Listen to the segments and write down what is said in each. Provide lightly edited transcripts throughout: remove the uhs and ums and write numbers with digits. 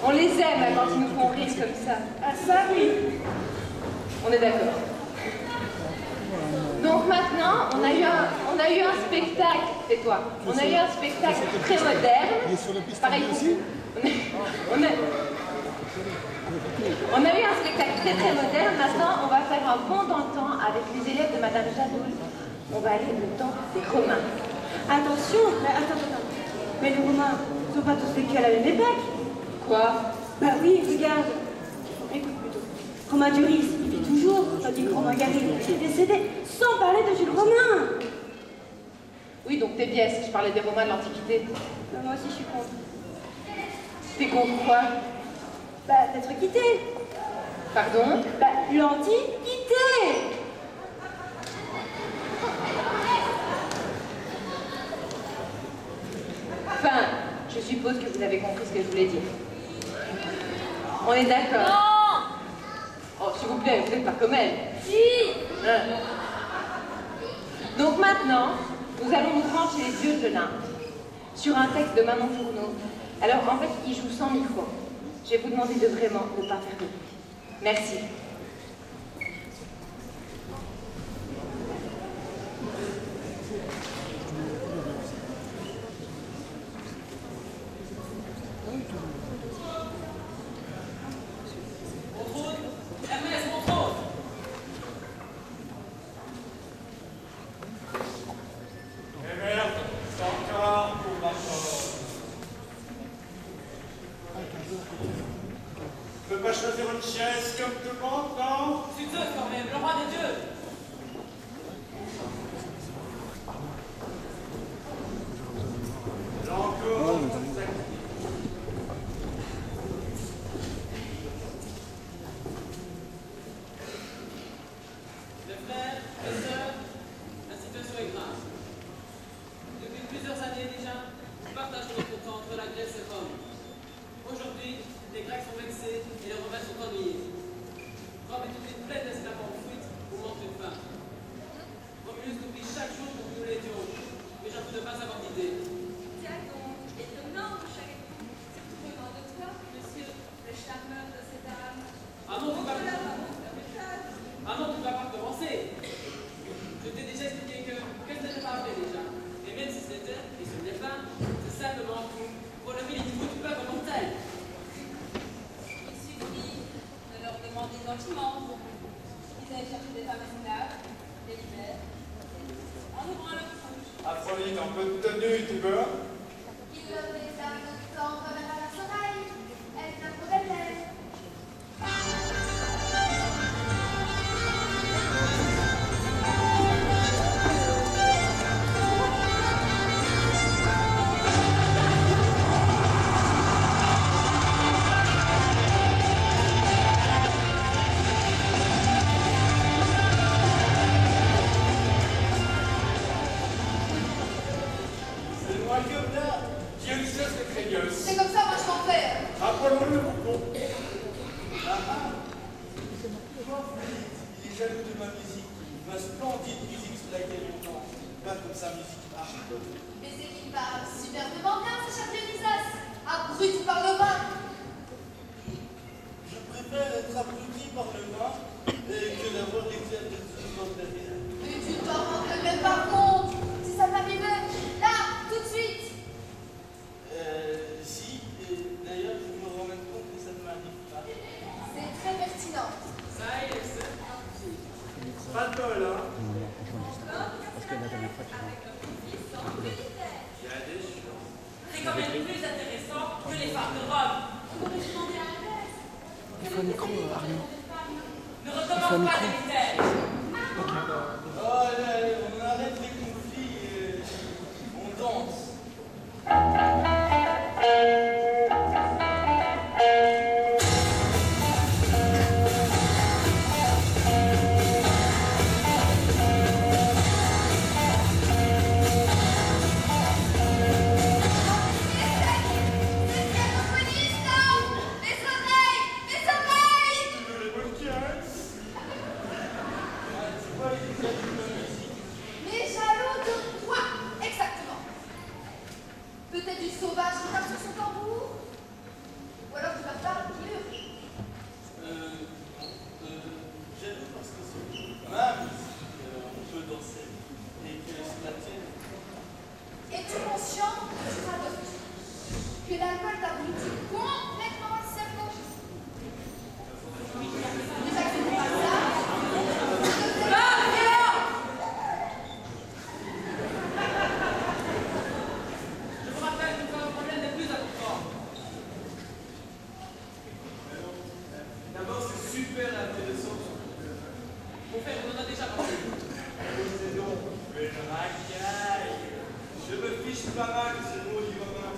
On les aime quand ils nous font rire comme ça. Ah ça oui. On est d'accord. Donc maintenant, on a eu un spectacle, tais-toi, on a eu un spectacle très moderne. Pareil pour vous. On a eu un spectacle très moderne. Maintenant, on va faire un bond dans le temps avec les élèves de Madame Jadoul. On va aller au temps des Romains. Attention, mais attends. Mais les Romains ne sont pas tous vécus à la même époque. Quoi? Bah oui, regarde. Écoute plutôt. Romain Duris, il vit toujours, tandis que Romain Gary est décédé, sans parler de Jules Romain. Oui, donc t'es biaise, je parlais des Romains de l'Antiquité. Bah, moi aussi, je suis contre. T'es contre quoi? Bah, d'être quitté. Pardon? Bah, l'Antiquité. Enfin, je suppose que vous avez compris ce que je voulais dire. On est d'accord? Non! Oh, s'il vous plaît, vous n'êtes pas comme elle. Si! Hein? Donc maintenant, nous allons nous rendre chez les dieux de l'Olympe, sur un texte de Manon Fourneau. Alors, en fait, il joue sans micro. Je vais vous demander de vraiment ne pas faire de bruit. Merci. Tu peux pas choisir une chaise comme tout le monde, non? C'est Zeus quand même, le roi des dieux! Là encore, Mes frères, mes sœurs, la situation est grave. Depuis plusieurs années déjà, nous partageons notre temps entre la Grèce et Rome. Aujourd'hui, les Grecs sont vexés et les Romains sont ennuyés. Rome est une pleine d'esclaves en fuite ou manque de faim. Romulus nous prie chaque jour pour que nous l'aidions, mais j'avoue ne pas avoir d'idée. Tiens donc, étonnant que chaque époque se venant de toi, monsieur le charmeur de cette âme. Ah non, tu vas Cela va mon message. Ah non, tu ne vas pas commencer. Je t'ai déjà expliqué que ce n'était pas vrai déjà. Et même si c'était, et ce n'est pas, c'est simplement pour lever les niveaux du peuple mortel. Il suffit de leur demander gentiment. Ils allaient chercher des femmes esclaves, des libères, en ouvrant leur bouche. Aphrodite, en peu de tenue, tu veux? Il leur les âmes de tendre vers la soleil. Elle n'a pas d'elle. C'est moi qui là. Dionysos le Crénios. C'est comme ça, moi je m'en fais. Rappelons-le, bon. Il est jaloux de ma musique, ma splendide musique sur laquelle on danse, pas comme sa musique aride. Mais c'est qu'il parle superbement bien, ce cher Dionysos. Abruti par le vin. Je préfère être abruti par le vin que d'avoir l'exercice de ce derrière. Mais tu t'en rends même pas compte. Si ça m'arrivait, là, tout de suite. Si, et d'ailleurs, je me rends même compte que ça ne m'arrive pas. C'est très pertinent. Ça y est, c'est Pas de bol, hein? Parce que la dernière fois, avec un puissant militaire. Il y a des choses. c'est quand même plus intéressant que les femmes de Rome. On aurait demandé à Alès. Il faut un micro, Arnaud. Ne recommence pas les mystères. Oh, allez, on arrête les conflits, on danse. Les oreilles! Les oreilles! Tu veux les bonnes caisses? l'école t'abrutit complètement le cerveau. Ne t'acceptez pas ça. Je vous rappelle que le problème n'est plus important. D'abord, c'est super intéressant. Mon frère, on en a déjà parlé. C'est donc une racaille. Je me fiche pas mal de ces mots du romain.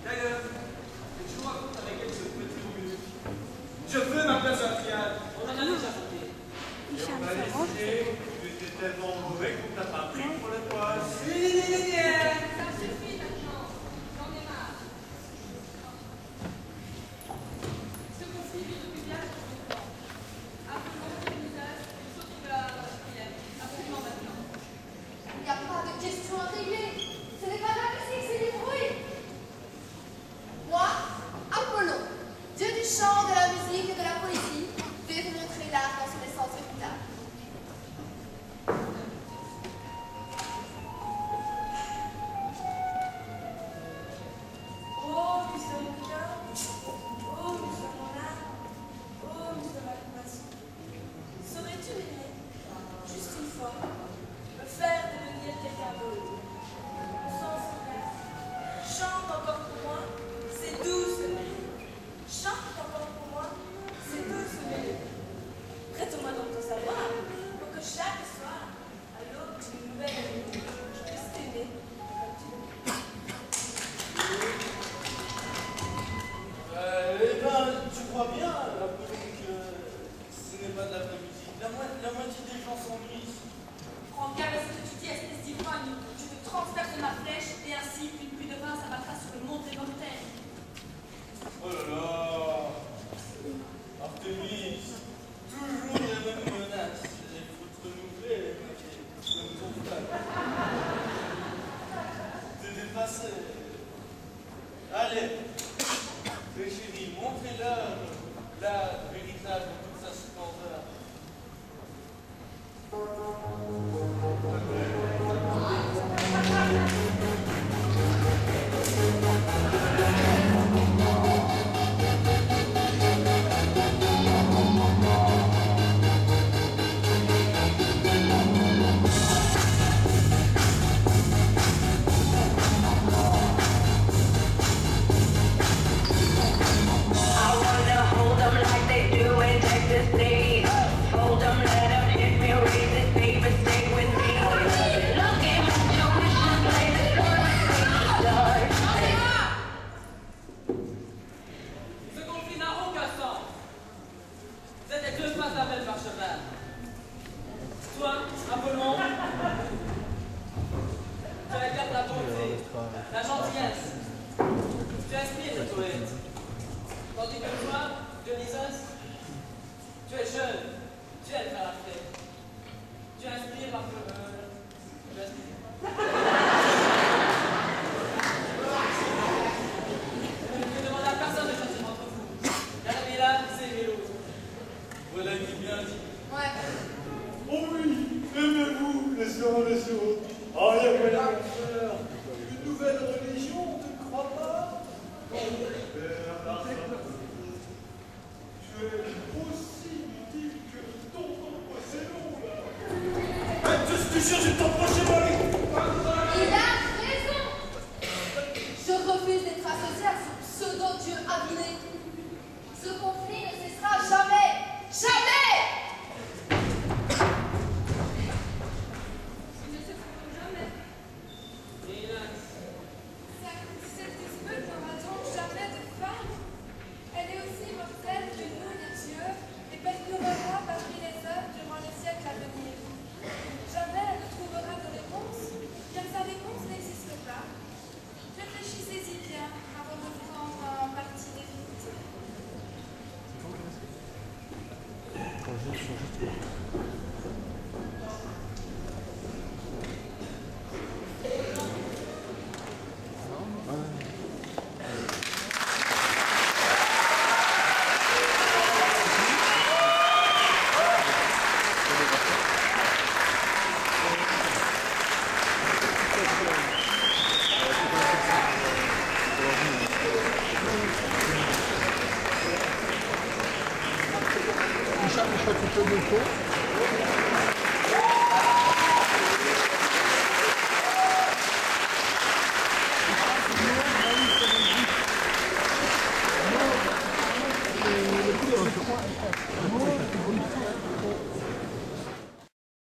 D'ailleurs, je vous raconte avec elle ce petit minute. Je veux ma place à Fiat. On en a déjà parlé. Et on m'a décidé que tu étais tellement mauvais qu'on t'a pas pris pour la poisse. Ça suffit maintenant. J'en ai marre. Ce conflit vit depuis bien longtemps. Appelons les usages et sortons de la prière. Absolument maintenant. Il n'y a pas de question à régler. Ce n'est pas la musique, c'est les bruits. Moi, Apollon, dieu du chant, de la musique et de la poésie, vais vous montrer l'art dans son essence véritable. Oh, muse de mon cœur, oh, muse de mon âme, oh, muse de ma compassion. Saurais-tu aimer, juste une fois, me faire devenir quelqu'un d'autre? Sans cesse, chante encore pour moi ces douces mélodies. Chante encore pour moi ces douces mélodies. Prête-moi donc ton savoir pour que chaque soir, à l'aube d'une nouvelle nuit, je puisse t'aimer comme tu veux. Eh ben, tu crois bien, Apollon, que ce n'est pas de la vraie musique. La moitié des gens s'ennuient ici. Prends garde à ce que tu dis, espèce d'ivrogne. Je te transperce ma flèche et ainsi une pluie de vin s'abattra sur le monde des mortels. Oh là là, Artémis, toujours les mêmes menaces. Il faut te renouveler, comme ton frère. T'es dépassé. Allez, mes chéris, montrez-leur l'art véritable de toute sa splendeur. I wanna hold them like they do in Texas State. Hold them, let them hit me, raise it, baby, stay with me. Look at my tuition, play the start. Ce conflit n'a aucun sens. C'était deux pas à belle par cheval. Toi, Apollon, tu incarnes la bonté, la gentillesse. Tu inspires le poète. Tandis que toi, Dionysos, tu es jeune, tu aimes faire la fête. Tu inspires un peu. Tu inspires. Je ne demande à personne de choisir entre vous. Car aimer l'un, c'est aimer l'autre. Voilà qui bien dit. Ouais. Oh oui, aimez-vous les uns les autres. Ah, il y a quoi là, frère? Une nouvelle religion, tu ne crois pas? Oh, père, tu es aussi inutile que ton possédon, là. Tu jures, je t'approche, Marie. Il a raison. Je refuse d'être associé à ce pseudo-dieu aviné. Ce conflit ne cessera jamais. Jamais. Il ne se fera jamais. Cette dispute n'aura donc jamais de fin. Elle est aussi mortelle que nous, les dieux, et perdurera parmi les œuvres durant les siècles à venir. Jamais elle ne trouvera de réponse, car sa réponse n'existe pas. Réfléchissez-y bien avant de prendre un parti définitif. un petit peu de fond.